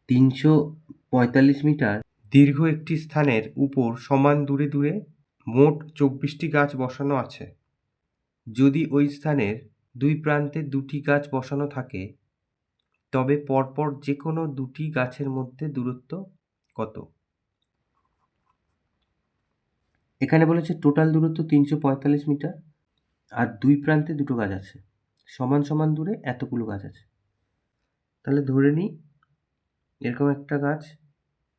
345 metre দীর্ঘ একটি স্থানের উপর সমান দূরে দূরে মোট 24টি গাছ বসানো আছে। যদি ওই স্থানের দুই প্রান্তে 2টি গাছ বসানো থাকে তবে পরপর যে কোনো 2টি গাছের মধ্যে দূরত্ব কত? এখানে বলেছে টোটাল দূরত্ব 345 মিটার আর দুই প্রান্তে দুটো গাছ আছে, সমান সমান দূরে এতগুলো গাছ আছে। তাহলে ধরে নিই এরকম একটা গাছ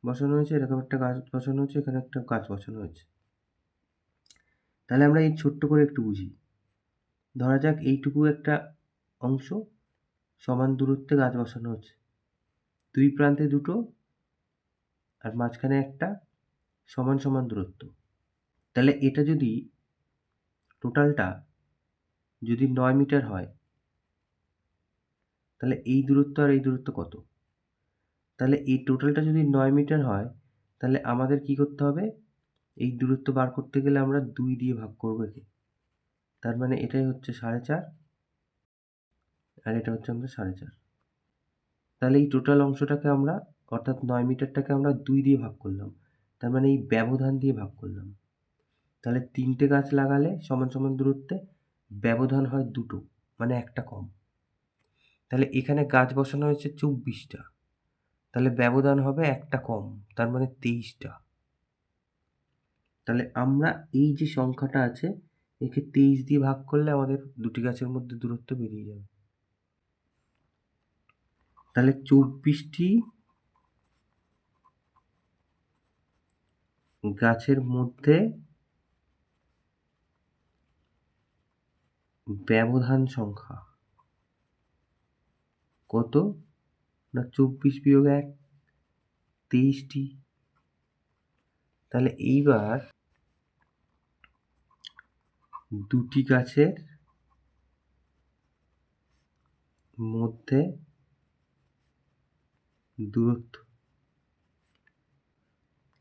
বসানো হয়েছে, এরকম একটা গাছ বসানো হয়েছে, এখানে একটা গাছ বসানো হয়েছে। তাহলে আমরা এই ছোট্ট করে একটু বুঝি। ধরা যাক এইটুকু একটা অংশ সমান দূরত্বে গাছ বসানো হচ্ছে, দুই প্রান্তে দুটো আর মাঝখানে একটা সমান সমান দূরত্ব। তাহলে এটা যদি টোটালটা যদি 9 মিটার হয় তাহলে এই দূরত্ব আর এই দূরত্ব কত? তাহলে এই টোটালটা যদি 9 মিটার হয় তাহলে আমাদের কি করতে হবে? এই দূরত্ব বার করতে গেলে আমরা 2 দিয়ে ভাগ করব একে। তার মানে এটাই হচ্ছে 4.5 আর এটা হচ্ছে আমাদের 4.5। তাহলে এই টোটাল অংশটাকে আমরা অর্থাৎ 9 মিটারটাকে আমরা 2 দিয়ে ভাগ করলাম। তার মানে এই ব্যবধান দিয়ে ভাগ করলাম। তাহলে 3টে গাছ লাগালে সমান সমান দূরত্বে ব্যবধান হয় 2টো, মানে একটা কম। তাহলে এখানে গাছ বসানো হয়েছে 24টা, তাহলে ব্যবধান হবে একটা কম, তার মানে 23টা। তাহলে আমরা এই যে সংখ্যাটা আছে একে 23 দিয়ে ভাগ করলে আমাদের দুটি গাছের মধ্যে দূরত্ব বেরিয়ে যাবে। তাহলে 24টি গাছের মধ্যে ব্যবধান সংখ্যা কত? না 24 বিয়োগ 1, 23টি। তাহলে এইবার দুটি গাছের মধ্যে দূরত্ব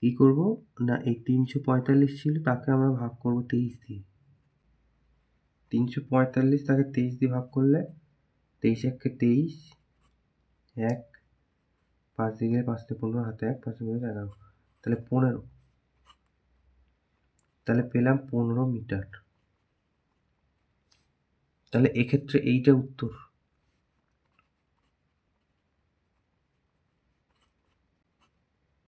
কি করব? না এই 345 ছিল তাকে আমরা ভাগ করব 23 দিয়ে। 345 তাকে 23 দিয়ে ভাগ করলে 23 একে 23, 1 5 দিয়ে গেলে 5 দিয়ে 15, হাতে 1, 5 দিয়ে 11, তাহলে 15। তাহলে পেলাম 15 মিটার। তাহলে এক্ষেত্রে এইটা উত্তর।